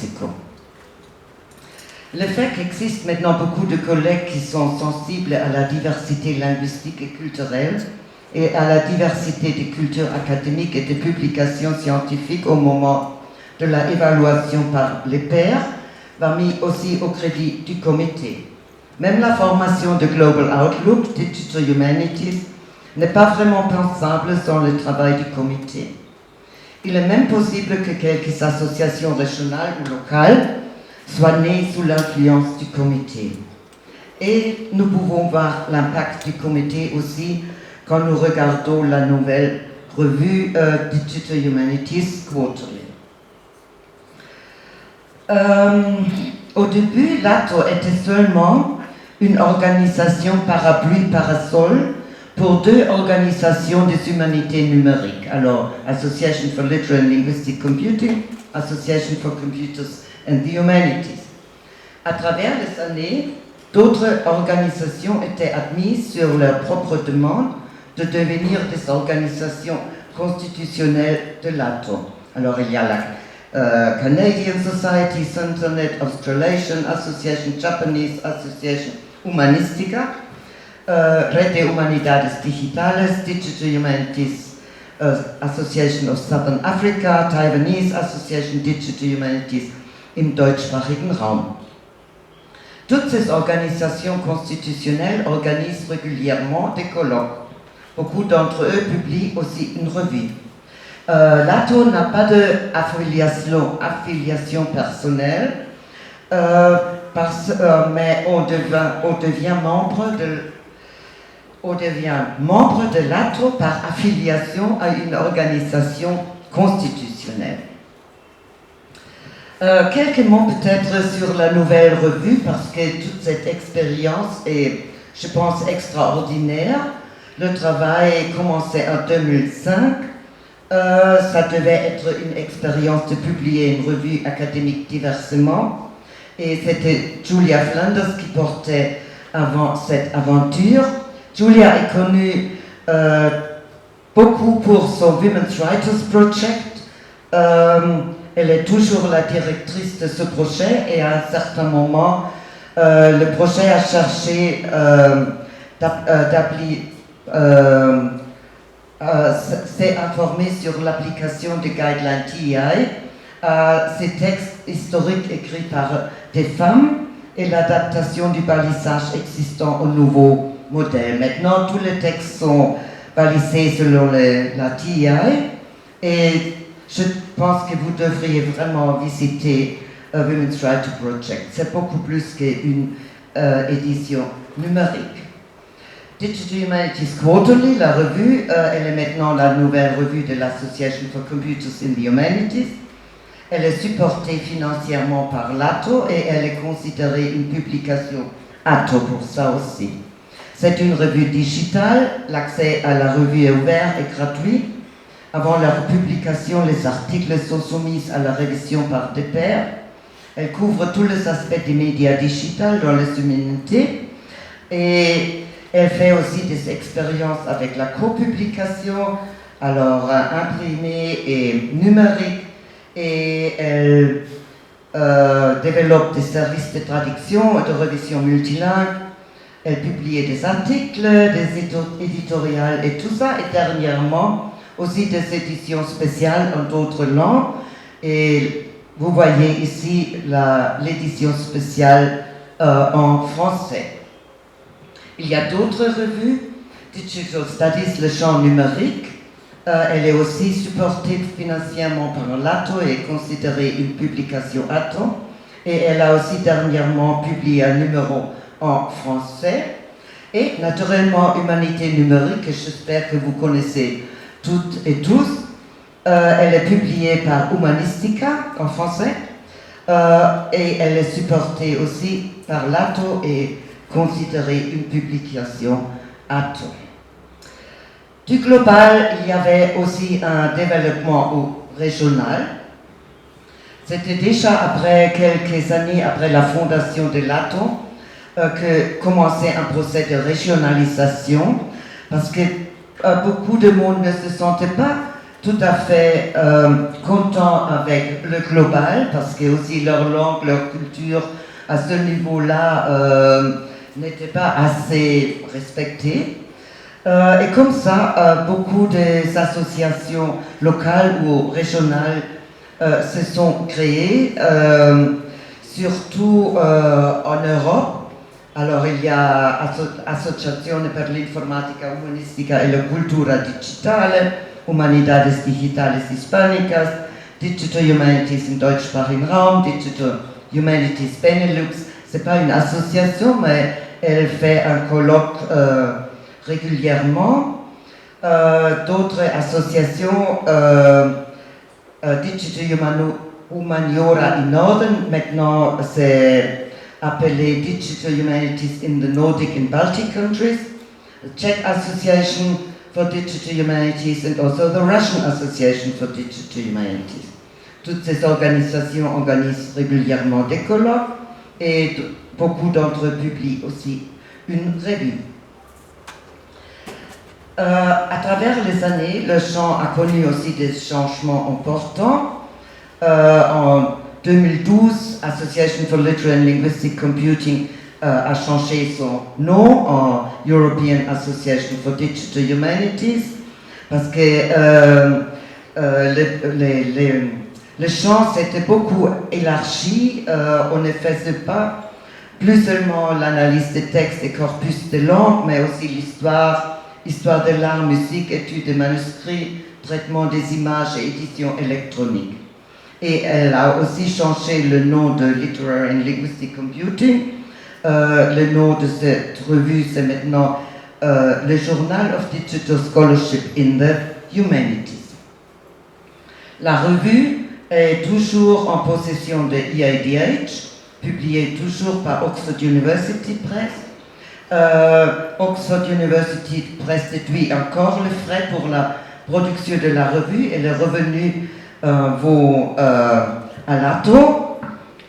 Mexico. Le fait qu'existent maintenant beaucoup de collègues qui sont sensibles à la diversité linguistique et culturelle et à la diversité des cultures académiques et des publications scientifiques au moment de la évaluation par les pairs va mis aussi au crédit du comité. Même la formation de Global Outlook, Digital Humanities, n'est pas vraiment pensable sans le travail du comité. Il est même possible que quelques associations régionales ou locales soient nées sous l'influence du comité. Et nous pouvons voir l'impact du comité aussi quand nous regardons la nouvelle revue Digital Humanities Quarterly. Au début, l'ATO était seulement une organisation parasol pour deux organisations des humanités numériques. Alors, Association for Literary and Linguistic Computing, Association for Computers and the Humanities. À travers les années, d'autres organisations étaient admises sur leur propre demande de devenir des organisations constitutionnelles de l'ATO. Alors, il y a la Canadian Society, Centernet, Australasian Association, Japanese Association Humanistica, Red de Humanidades Digitales, Digital Humanities Association of Southern Africa, Taiwanese Association Digital Humanities im deutschsprachigen Raum. Toutes ces organisations constitutionnelles organisent régulièrement des colloques. Beaucoup d'entre eux publient aussi une revue. L'ATO n'a pas d'affiliation personnelle, mais on devient membre de l'ATO par affiliation à une organisation constitutionnelle. Quelques mots peut-être sur la nouvelle revue, parce que toute cette expérience est, je pense, extraordinaire. Le travail a commencé en 2005. Ça devait être une expérience de publier une revue académique diversement. Et c'était Julia Flanders qui portait avant cette aventure. Julia est connue beaucoup pour son Women's Writers Project. Elle est toujours la directrice de ce projet et à un certain moment, le projet a cherché s'est informé sur l'application de Guideline TEI à ces textes historiques écrits par des femmes et l'adaptation du balisage existant au nouveau modèle. Maintenant, tous les textes sont balisés selon la TEI et je pense que vous devriez vraiment visiter Women's Writers Project. C'est beaucoup plus qu'une édition numérique. Digital Humanities Quarterly, la revue, elle est maintenant la nouvelle revue de l'Association for Computers in the Humanities. Elle est supportée financièrement par l'ATO et elle est considérée une publication ATO pour ça aussi. C'est une revue digitale, l'accès à la revue est ouvert et gratuit. Avant leur publication, les articles sont soumis à la révision par des pairs. Elle couvre tous les aspects des médias digitales dans les humanités et elle fait aussi des expériences avec la copublication, alors imprimée et numérique, et elle développe des services de traduction et de révision multilingue. Elle publie des articles, des éditoriales et tout ça, et dernièrement aussi des éditions spéciales en d'autres langues. Et vous voyez ici l'édition spéciale en français. Il y a d'autres revues, Digital Studies, le champ numérique. Elle est aussi supportée financièrement par l'ATO et est considérée une publication ATO. Et elle a aussi dernièrement publié un numéro en français. Et naturellement, Humanité numérique, que j'espère que vous connaissez toutes et tous. Elle est publiée par Humanistica en français. Et elle est supportée aussi par l'ATO et considérée une publication ATO. Du global, il y avait aussi un développement régional. C'était déjà après quelques années après la fondation de l'ATO que commençait un procès de régionalisation parce que beaucoup de monde ne se sentait pas tout à fait contents avec le global, parce que aussi leur langue, leur culture, à ce niveau-là, n'était pas assez respectée. Et comme ça, beaucoup des associations locales ou régionales se sont créées, surtout en Europe. Alors il y a Associazione per l'Informatica Umanistica e la Cultura Digitale, Humanidades Digitales Hispánicas, Digital Humanities im deutschsprachigen Raum, Digital Humanities Benelux. C'est pas une association, mais elle fait un colloque régulièrement. D'autres associations, Digital Humaniora in Norden, maintenant c'est appelé Digital Humanities in the Nordic and Baltic countries, the Czech Association for Digital Humanities and also the Russian Association for Digital Humanities. Toutes ces organisations organisent régulièrement des colloques et beaucoup d'entre eux publient aussi une revue. À travers les années, le champ a connu aussi des changements importants. En 2012, Association for Literary and Linguistic Computing a changé son nom en European Association for Digital Humanities parce que le champ s'était beaucoup élargi. On ne faisait pas plus seulement l'analyse des textes et corpus de langue, mais aussi l'histoire de l'art, musique, études des manuscrits, traitement des images et édition électronique. Et elle a aussi changé le nom de Literary and Linguistic Computing. Le nom de cette revue, c'est maintenant le Journal of Digital Scholarship in the Humanities. La revue est toujours en possession de EIDH, publiée toujours par Oxford University Press. Oxford University Press déduit encore les frais pour la production de la revue et les revenus vont à l'ATO.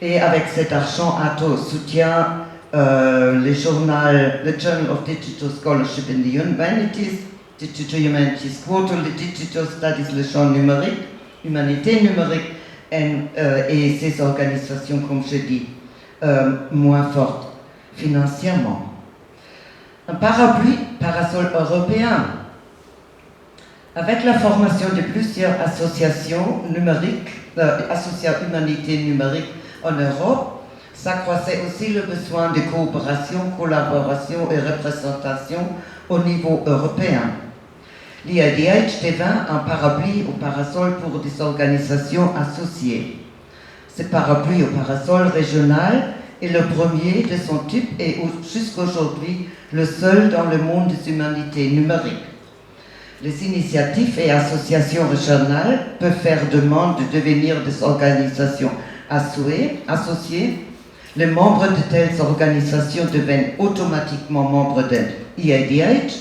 Et avec cet argent, ATO soutient le Journal of Digital Scholarship in the Humanities, Digital Humanities Quarterly, Digital Studies, le champ numérique, humanité numérique, et ces organisations, comme je dis, moins fortes financièrement. Un parasol européen. Avec la formation de plusieurs associations numériques, associations humanité numérique en Europe, s'accroissait aussi le besoin de coopération, collaboration et représentation au niveau européen. L'IADH devint un parapluie ou parasol pour des organisations associées. Ce parapluie ou parasol régional est le premier de son type et jusqu'à aujourd'hui le seul dans le monde des humanités numériques. Les initiatives et associations régionales peuvent faire demande de devenir des organisations associées. Les membres de telles organisations deviennent automatiquement membres de EIDH.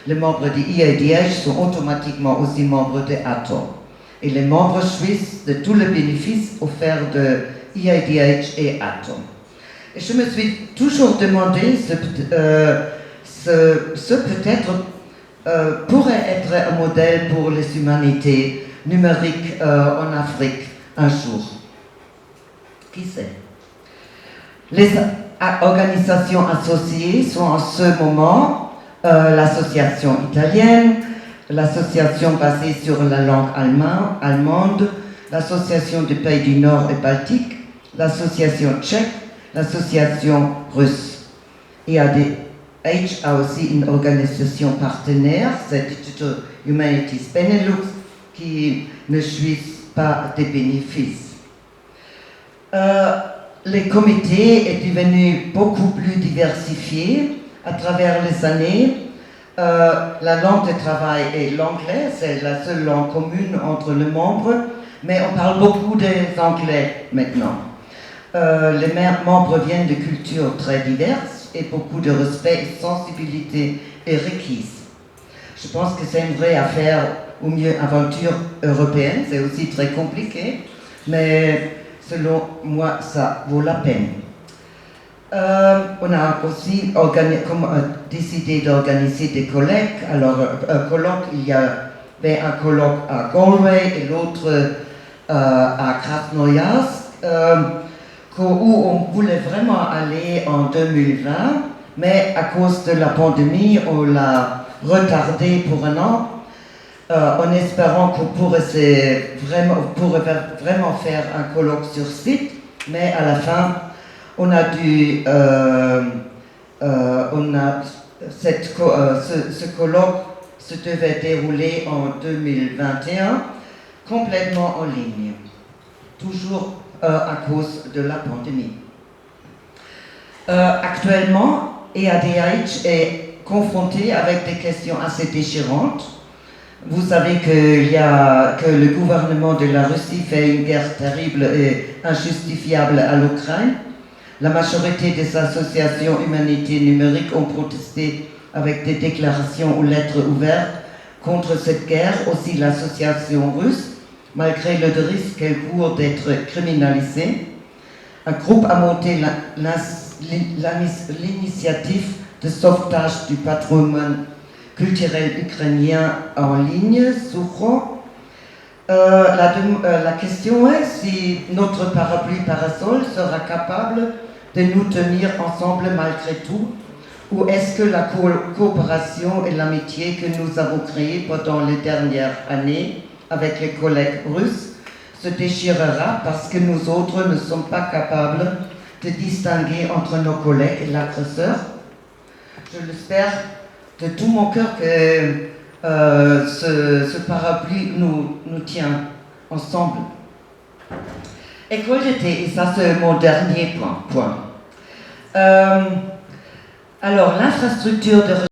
Les membres de EIDH sont automatiquement aussi membres de ATO. Et les membres jouissent de tous les bénéfices offerts de EIDH et ATO. Et je me suis toujours demandé ce peut-être pourrait être un modèle pour les humanités numériques en Afrique un jour. Qui sait? Les organisations associées sont en ce moment l'association italienne, l'association basée sur la langue allemande, l'association des pays du Nord et Baltique, l'association tchèque, l'association russe. EIDH a aussi une organisation partenaire, c'est Digital Humanities Benelux, qui ne jouissent pas des bénéfices. Le comité est devenu beaucoup plus diversifié à travers les années. La langue de travail est l'anglais, c'est la seule langue commune entre les membres, mais on parle beaucoup des anglais maintenant. Les membres viennent de cultures très diverses et beaucoup de respect et sensibilité est requise. Je pense que c'est une vraie affaire, ou mieux aventure européenne, c'est aussi très compliqué, mais selon moi, ça vaut la peine. On a aussi décidé d'organiser des colloques. Alors, colloques, il y a mais un colloque à Galway et l'autre à Krasnoyarsk, où on voulait vraiment aller en 2020, mais à cause de la pandémie, on l'a retardé pour un an, en espérant qu'on pourrait vraiment faire un colloque sur site, mais à la fin, on a dû, ce colloque se devait dérouler en 2021, complètement en ligne, toujours à cause de la pandémie. Actuellement, EADH est confronté avec des questions assez déchirantes. Vous savez que le gouvernement de la Russie fait une guerre terrible et injustifiable à l'Ukraine. La majorité des associations humanitaires numériques ont protesté avec des déclarations ou lettres ouvertes contre cette guerre, aussi l'association russe, malgré le risque qu'elle court d'être criminalisée. Un groupe a monté l'initiative de sauvetage du patrimoine culturel ukrainien en ligne, Sucho. La question est si notre parapluie-parasol sera capable de nous tenir ensemble malgré tout, ou est-ce que la coopération et l'amitié que nous avons créées pendant les dernières années avec les collègues russes se déchirera parce que nous autres ne sommes pas capables de distinguer entre nos collègues et l'agresseur? Je l'espère de tout mon cœur que ce parapluie nous tient ensemble. École d'été, et ça c'est mon dernier point. Alors, l'infrastructure de